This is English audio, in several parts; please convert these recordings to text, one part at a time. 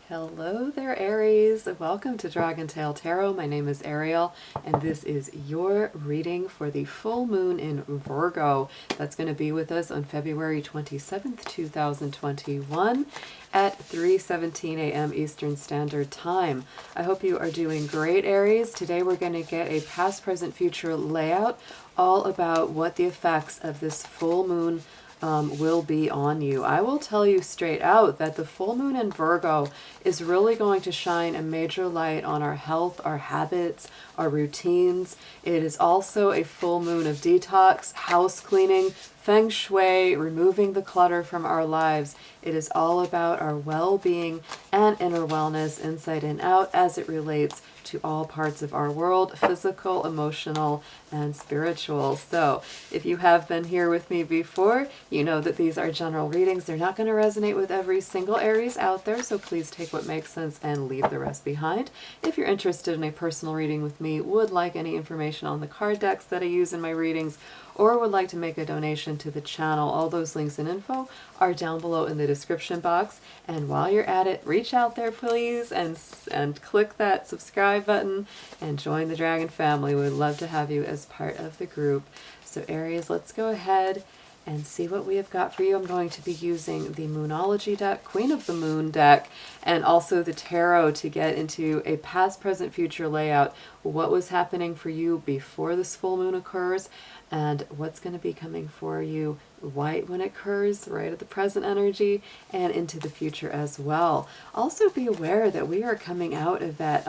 Hello there, Aries. Welcome to DragonTaleTarot. My name is Ariel, and this is your reading for the full moon in Virgo. That's going to be with us on February 27th, 2021 at 3:17 a.m. Eastern Standard Time. I hope you are doing great, Aries. Today we're going to get a past, present, future layout all about what the effects of this full moon will be on you. I will tell you straight out that the full moon in Virgo is really going to shine a major light on our health, our habits, our routines. It is also a full moon of detox, house cleaning, feng shui, removing the clutter from our lives. It is all about our well-being and inner wellness, inside and out, as it relates to all parts of our world, physical, emotional, and spiritual. So if you have been here with me before, you know that these are general readings. They're not going to resonate with every single Aries out there, so please take what makes sense and leave the rest behind. If you're interested in a personal reading with me, would like any information on the card decks that I use in my readings, or would like to make a donation to the channel, all those links and info are down below in the description box. And while you're at it, reach out there please and click that subscribe button and join the Dragon family. We'd love to have you as part of the group. So Aries, let's go ahead and see what we have got for you. I'm going to be using the Moonology deck, Queen of the Moon deck, and also the Tarot to get into a past, present, future layout. What was happening for you before this full moon occurs, and what's going to be coming for you right when it occurs, right at the present energy, and into the future as well. Also be aware that we are coming out of that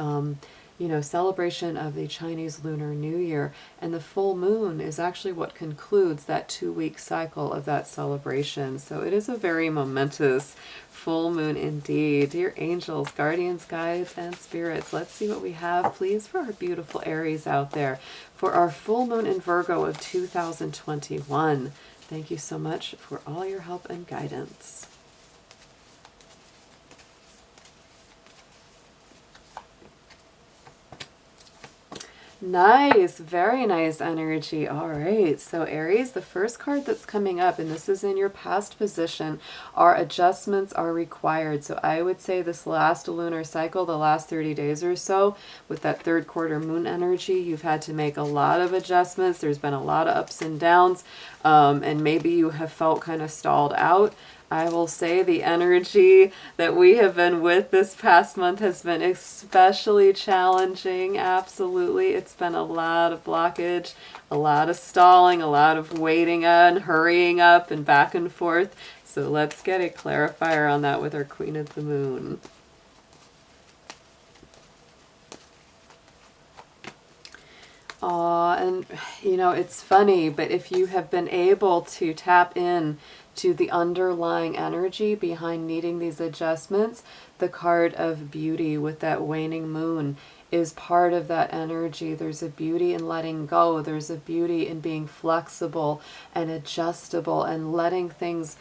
celebration of the Chinese Lunar New Year, and the full moon is actually what concludes that 2-week cycle of that celebration. So it is a very momentous full moon indeed. Dear angels, guardians, guides, and spirits, let's see what we have, please, for our beautiful Aries out there for our full moon in Virgo of 2021. Thank you so much for all your help and guidance. Nice, very nice energy. All right, so Aries, the first card that's coming up, and this is in your past position, are adjustments are required. So I would say this last lunar cycle, the last 30 days or so, with that third quarter moon energy, you've had to make a lot of adjustments. There's been a lot of ups and downs, and maybe you have felt kind of stalled out. I will say the energy that we have been with this past month has been especially challenging. Absolutely. It's been a lot of blockage, a lot of stalling, a lot of waiting on, hurrying up and back and forth. So let's get a clarifier on that with our Queen of the Moon. And it's funny, but if you have been able to tap in to the underlying energy behind needing these adjustments, the card of beauty with that waning moon is part of that energy. There's a beauty in letting go. There's a beauty in being flexible and adjustable and letting things,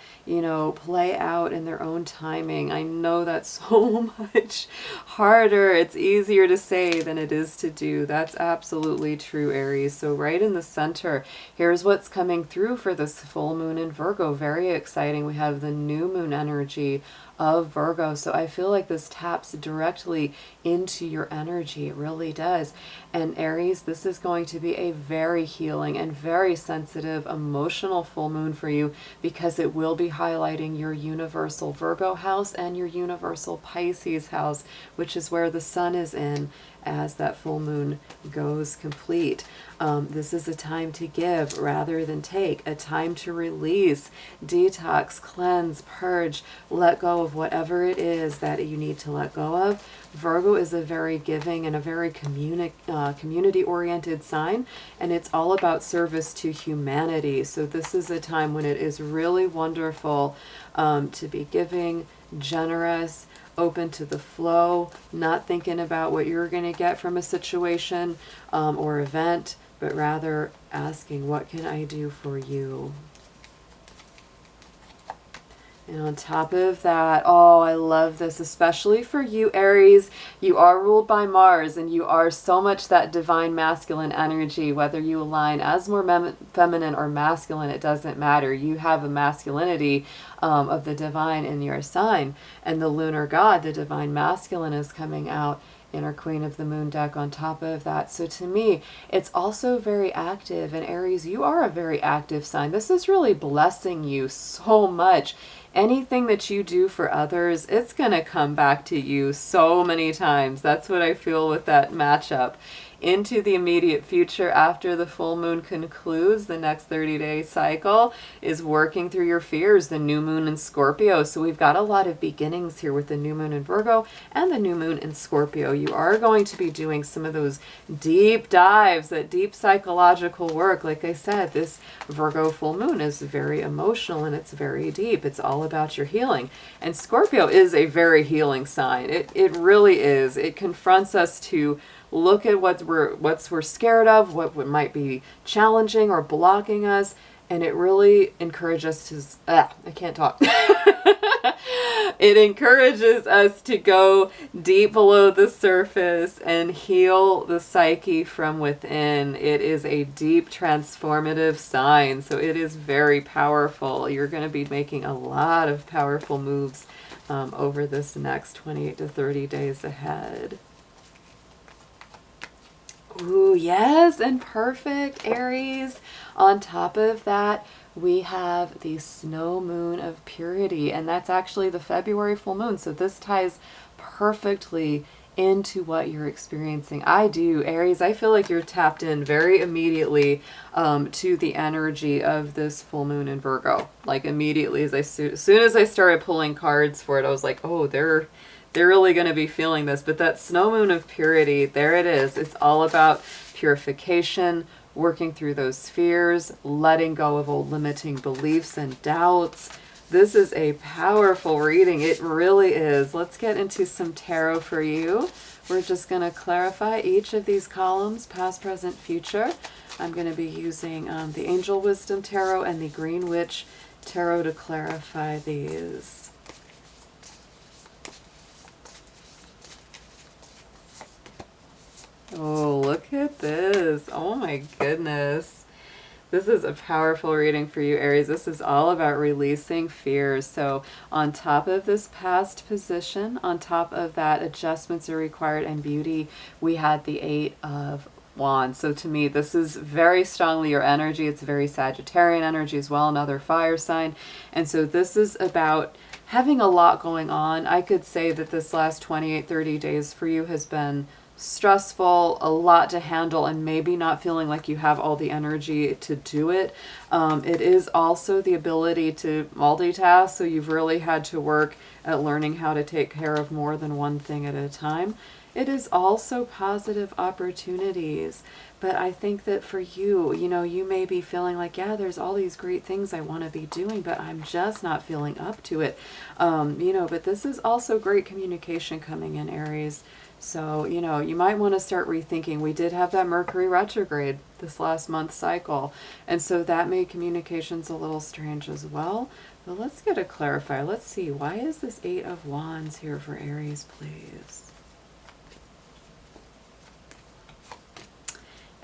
play out in their own timing. I know that's so much harder. It's easier to say than it is to do. That's absolutely true, Aries. So right in the center, here's what's coming through for this full moon in Virgo. Very exciting. We have the new moon energy of Virgo. So I feel like this taps directly into your energy. It really does. And Aries, this is going to be a very healing and very sensitive, emotional full moon for you, because it will be highlighting your universal Virgo house and your universal Pisces house, which is where the sun is in as that full moon goes complete. This is a time to give rather than take, a time to release, detox, cleanse, purge, let go of whatever it is that you need to let go of. Virgo is a very giving and a very community-oriented sign, and it's all about service to humanity. So this is a time when it is really wonderful to be giving, generous, open to the flow, not thinking about what you're going to get from a situation or event, but rather asking, what can I do for you? And on top of that, oh, I love this, especially for you, Aries. You are ruled by Mars, and you are so much that divine masculine energy. Whether you align as more feminine or masculine, it doesn't matter. You have a masculinity of the divine in your sign. And the lunar god, the divine masculine, is coming out in our Queen of the Moon deck on top of that. So to me, it's also very active. And Aries, you are a very active sign. This is really blessing you so much. Anything that you do for others, it's going to come back to you so many times. That's what I feel with that matchup. Into the immediate future after the full moon concludes, the next 30-day cycle is working through your fears, the new moon in Scorpio. So we've got a lot of beginnings here with the new moon in Virgo and the new moon in Scorpio. You are going to be doing some of those deep dives, that deep psychological work. Like I said, this Virgo full moon is very emotional and it's very deep. It's all about your healing. And Scorpio is a very healing sign. It really is. It confronts us to look at what we're scared of, what might be challenging or blocking us, and it really encourages us to, I can't talk. It encourages us to go deep below the surface and heal the psyche from within. It is a deep transformative sign, so it is very powerful. You're going to be making a lot of powerful moves over this next 28 to 30 days ahead. Ooh, yes, and perfect, Aries. On top of that, we have the snow moon of purity, and that's actually the February full moon. So this ties perfectly into what you're experiencing. I do, Aries, I feel like you're tapped in very immediately to the energy of this full moon in Virgo. Like immediately, as soon as I started pulling cards for it, I was like, oh, they're really going to be feeling this. But that snow moon of purity, there it is. It's all about purification, working through those fears, letting go of old limiting beliefs and doubts. This is a powerful reading. It really is. Let's get into some tarot for you. We're just going to clarify each of these columns, past, present, future. I'm going to be using the Angel Wisdom Tarot and the Green Witch Tarot to clarify these. Oh, look at this. Oh my goodness. This is a powerful reading for you, Aries. This is all about releasing fears. So on top of this past position, on top of that adjustments are required and beauty, we had the 8 of Wands. So to me, this is very strongly your energy. It's very Sagittarian energy as well, another fire sign. And so this is about having a lot going on. I could say that this last 28, 30 days for you has been stressful, a lot to handle, and maybe not feeling like you have all the energy to do it. It is also the ability to multitask, so you've really had to work at learning how to take care of more than one thing at a time. It is also positive opportunities, but I think that for you, you may be feeling like, yeah, there's all these great things I want to be doing, but I'm just not feeling up to it. But this is also great communication coming in, Aries. So, you might want to start rethinking. We did have that Mercury retrograde this last month cycle, and so that made communications a little strange as well. But let's get a clarifier. Let's see, why is this 8 of Wands here for Aries, please?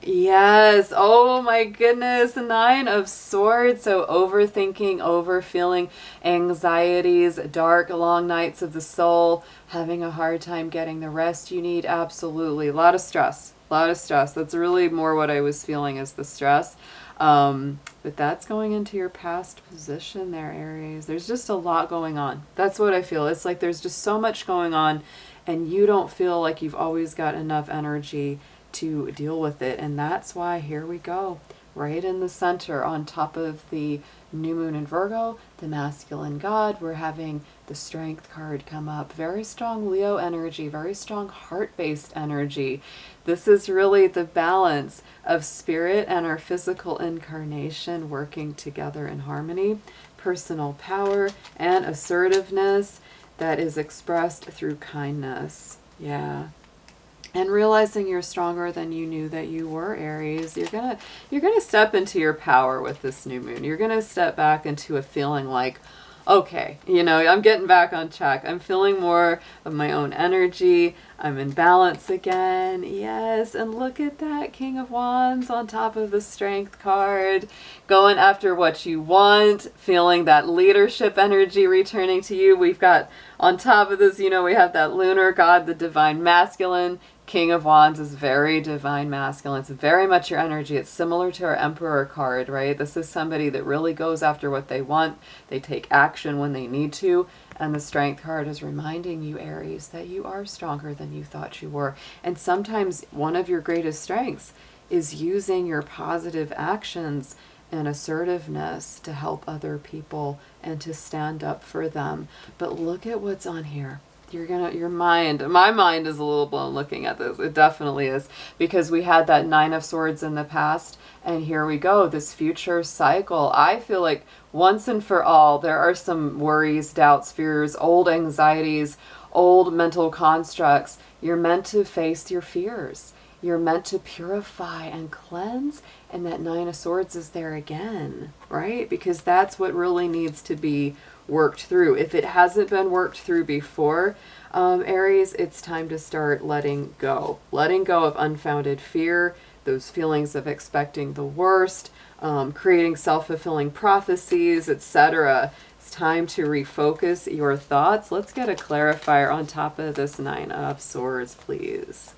Yes. Oh my goodness. 9 of Swords. So overthinking, overfeeling, anxieties, dark, long nights of the soul, having a hard time getting the rest you need. Absolutely. A lot of stress. A lot of stress. That's really more what I was feeling is the stress. But that's going into your past position there, Aries. There's just a lot going on. That's what I feel. It's like there's just so much going on and you don't feel like you've always got enough energy to deal with it. And that's why here we go, right in the center on top of the new moon in Virgo, the masculine god, we're having the Strength card come up. Very strong Leo energy, very strong heart-based energy. This is really the balance of spirit and our physical incarnation working together in harmony, personal power and assertiveness that is expressed through kindness. Yeah. And realizing you're stronger than you knew that you were, Aries. You're gonna step into your power with this new moon. You're gonna step back into a feeling like, okay, you know, I'm getting back on track. I'm feeling more of my own energy. I'm in balance again. Yes, and look at that King of Wands on top of the Strength card. Going after what you want, feeling that leadership energy returning to you. We've got on top of this, you know, we have that lunar god, the divine masculine. King of Wands is very divine masculine. It's very much your energy. It's similar to our Emperor card, right? This is somebody that really goes after what they want. They take action when they need to. And the Strength card is reminding you, Aries, that you are stronger than you thought you were. And sometimes one of your greatest strengths is using your positive actions and assertiveness to help other people and to stand up for them. But look at what's on here. My mind is a little blown looking at this. It definitely is, because we had that Nine of Swords in the past, and here we go, this future cycle. I feel like once and for all, there are some worries, doubts, fears, old anxieties, old mental constructs. You're meant to face your fears. You're meant to purify and cleanse, and that Nine of Swords is there again, right? Because that's what really needs to be worked through. If it hasn't been worked through before, Aries, it's time to start letting go. Letting go of unfounded fear, those feelings of expecting the worst, creating self-fulfilling prophecies, etc. It's time to refocus your thoughts. Let's get a clarifier on top of this Nine of Swords, please.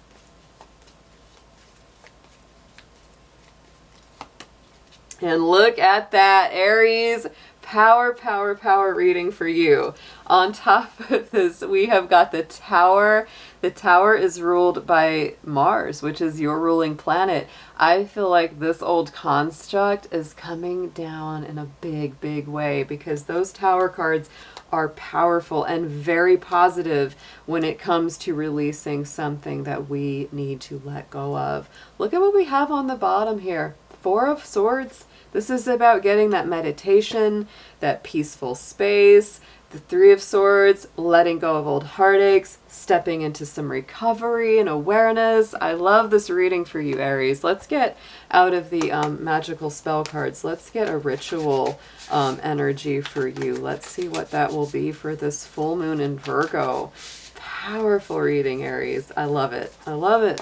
And look at that, Aries. Power, power, power reading for you. On top of this, we have got the Tower. The Tower is ruled by Mars, which is your ruling planet. I feel like this old construct is coming down in a big, big way, because those Tower cards are powerful and very positive when it comes to releasing something that we need to let go of. Look at what we have on the bottom here. Four of Swords. This is about getting that meditation, that peaceful space. The Three of Swords, letting go of old heartaches, stepping into some recovery and awareness. I love this reading for you, Aries. Let's get out of the magical spell cards. Let's get a ritual energy for you. Let's see what that will be for this full moon in Virgo. Powerful reading, Aries. I love it. I love it.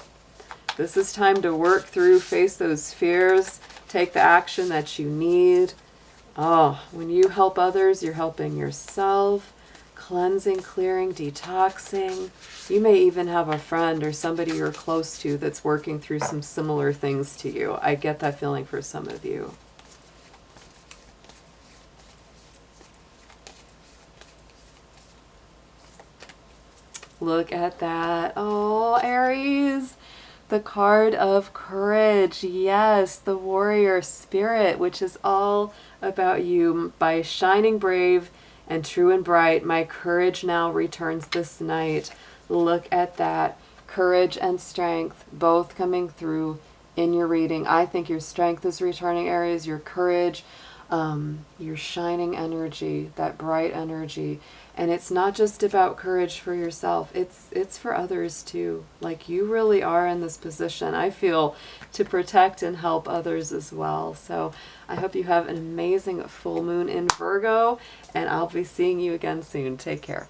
This is time to work through, face those fears, take the action that you need. Oh, when you help others, you're helping yourself. Cleansing, clearing, detoxing. You may even have a friend or somebody you're close to that's working through some similar things to you. I get that feeling for some of you. Look at that. Oh, Aries. The card of courage. Yes, the warrior spirit, which is all about you. By shining brave and true and bright, my courage now returns this night. Look at that. Courage and strength both coming through in your reading. I think your strength is returning, Aries. Your courage, your shining energy, that bright energy. And it's not just about courage for yourself. It's for others too. Like, you really are in this position, I feel, to protect and help others as well. So I hope you have an amazing full moon in Virgo, and I'll be seeing you again soon. Take care.